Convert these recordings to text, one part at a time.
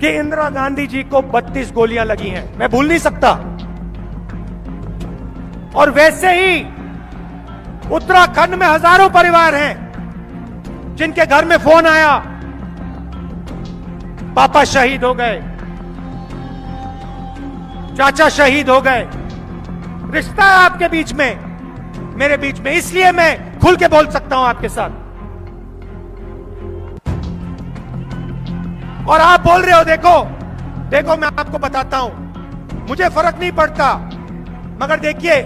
कि इंदिरा गांधी जी को 32 गोलियां लगी हैं, मैं भूल नहीं सकता। और वैसे ही उत्तराखंड में हजारों परिवार हैं जिनके घर में फोन आया, पापा शहीद हो गए, चाचा शहीद हो गए। रिश्ता है आपके बीच में, मेरे बीच में, इसलिए मैं खुल के बोल सकता हूं आपके साथ। और आप बोल रहे हो देखो देखो, मैं आपको बताता हूं, मुझे फर्क नहीं पड़ता, मगर देखिए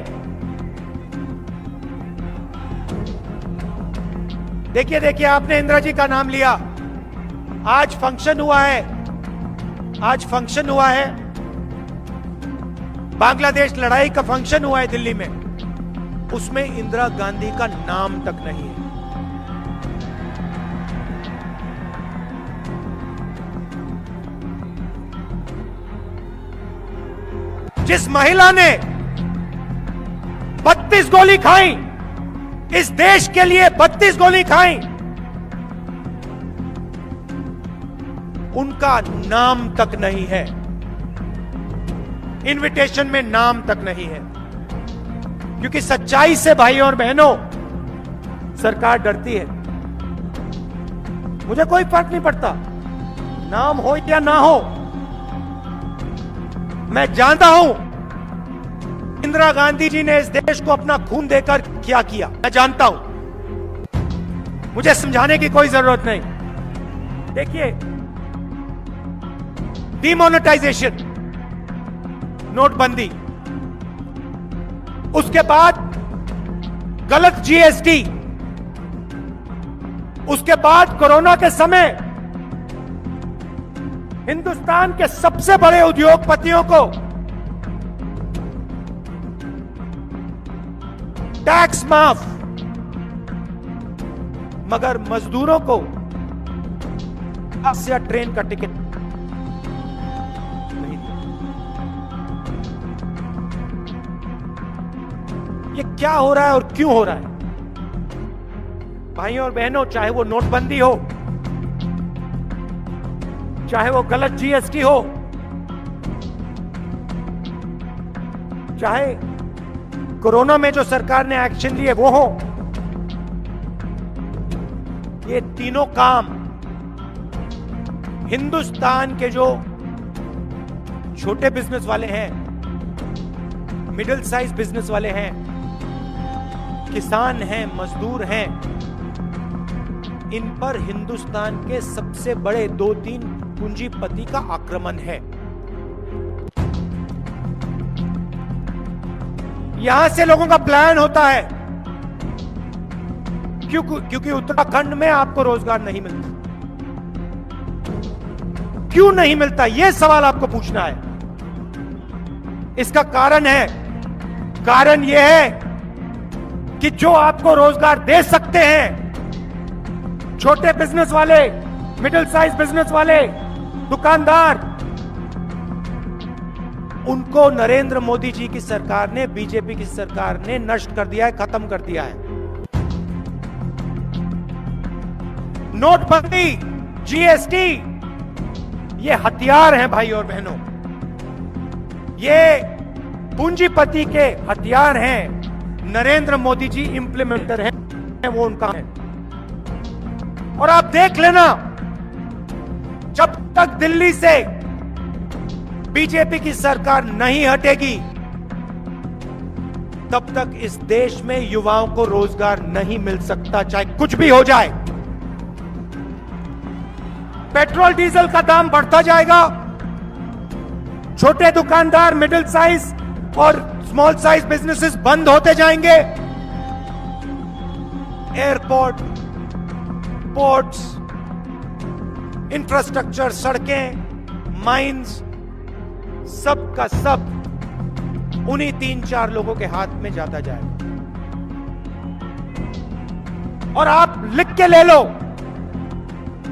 देखिए देखिए, आपने इंदिरा जी का नाम लिया। आज फंक्शन हुआ है, आज फंक्शन हुआ है, बांग्लादेश लड़ाई का फंक्शन हुआ है दिल्ली में, उसमें इंदिरा गांधी का नाम तक नहीं है। जिस महिला ने 32 गोली खाई, इस देश के लिए 32 गोली खाई, उनका नाम तक नहीं है, इनविटेशन में नाम तक नहीं है। क्योंकि सच्चाई से भाइयों और बहनों सरकार डरती है। मुझे कोई फर्क नहीं पड़ता, नाम हो या ना हो। मैं जानता हूं इंदिरा गांधी जी ने इस देश को अपना खून देकर क्या किया, मैं जानता हूं, मुझे समझाने की कोई जरूरत नहीं। देखिए, डिमोनेटाइजेशन, नोटबंदी, उसके बाद गलत जीएसटी, उसके बाद कोरोना के समय हिंदुस्तान के सबसे बड़े उद्योगपतियों को टैक्स माफ, मगर मजदूरों को बस या ट्रेन का टिकट नहीं दिया। ये क्या हो रहा है और क्यों हो रहा है भाइयों और बहनों? चाहे वो नोटबंदी हो, चाहे वो गलत जीएसटी हो, चाहे कोरोना में जो सरकार ने एक्शन लिए वो हो, ये तीनों काम हिंदुस्तान के जो छोटे बिजनेस वाले हैं, मिडिल साइज बिजनेस वाले हैं, किसान हैं, मजदूर हैं, इन पर हिंदुस्तान के सबसे बड़े 2-3 पूंजीपति का आक्रमण है। यहां से लोगों का प्लान होता है, क्योंकि उत्तराखंड में आपको रोजगार नहीं मिलता। क्यों नहीं मिलता, यह सवाल आपको पूछना है। इसका कारण है, कारण यह है कि जो आपको रोजगार दे सकते हैं, छोटे बिजनेस वाले, मिडिल साइज बिजनेस वाले, दुकानदार, उनको नरेंद्र मोदी जी की सरकार ने, बीजेपी की सरकार ने नष्ट कर दिया है, खत्म कर दिया है। नोटबंदी, जीएसटी, ये हथियार हैं भाई और बहनों, ये पूंजीपति के हथियार हैं। नरेंद्र मोदी जी इंप्लीमेंटर हैं, वो उनका है। और आप देख लेना, जब तक दिल्ली से बीजेपी की सरकार नहीं हटेगी, तब तक इस देश में युवाओं को रोजगार नहीं मिल सकता, चाहे कुछ भी हो जाए। पेट्रोल डीजल का दाम बढ़ता जाएगा, छोटे दुकानदार, मिडिल साइज और स्मॉल साइज बिजनेसेस बंद होते जाएंगे। एयरपोर्ट, पोर्ट्स, इंफ्रास्ट्रक्चर, सड़कें, माइंस, सब का सब उन्हीं 3-4 लोगों के हाथ में जाता जाएगा। और आप लिख के ले लो,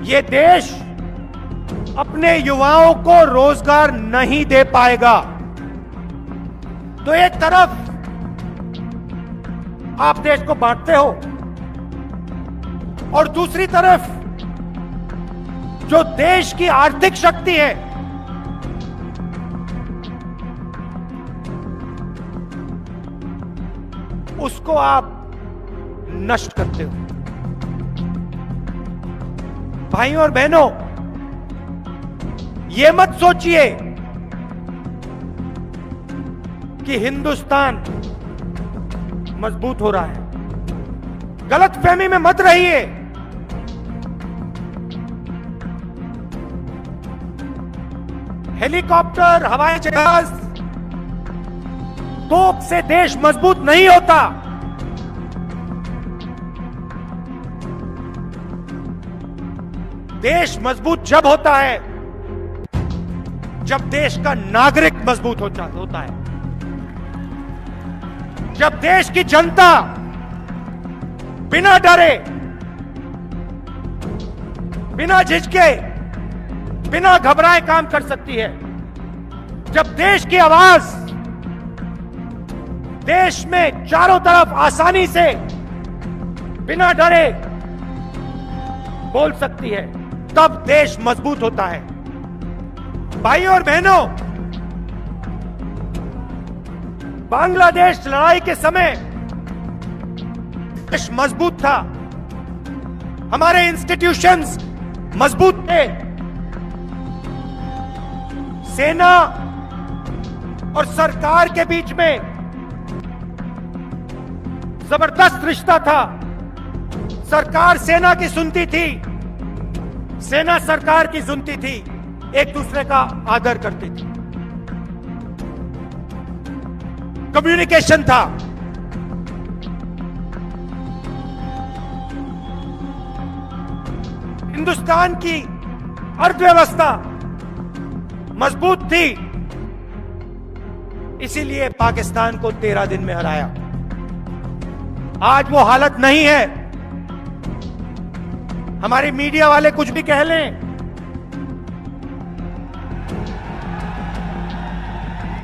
ये देश अपने युवाओं को रोजगार नहीं दे पाएगा। तो एक तरफ आप देश को बांटते हो, और दूसरी तरफ जो देश की आर्थिक शक्ति है, उसको आप नष्ट करते हो। भाइयों और बहनों, यह मत सोचिए कि हिंदुस्तान मजबूत हो रहा है। गलतफहमी में मत रहिए। हेलीकॉप्टर, हवाई जहाज, तोप से देश मजबूत नहीं होता। देश मजबूत जब होता है जब देश का नागरिक मजबूत होता है, जब देश की जनता बिना डरे, बिना झिझके, बिना घबराए काम कर सकती है, जब देश की आवाज देश में चारों तरफ आसानी से बिना डरे बोल सकती है, तब देश मजबूत होता है। भाइयों और बहनों, बांग्लादेश लड़ाई के समय देश मजबूत था, हमारे इंस्टीट्यूशंस मजबूत थे, सेना और सरकार के बीच में जबरदस्त रिश्ता था। सरकार सेना की सुनती थी, सेना सरकार की सुनती थी, एक दूसरे का आदर करती थी, कम्युनिकेशन था। हिंदुस्तान की अर्थव्यवस्था मजबूत थी, इसीलिए पाकिस्तान को 13 दिन में हराया। आज वो हालत नहीं है। हमारे मीडिया वाले कुछ भी कह लें,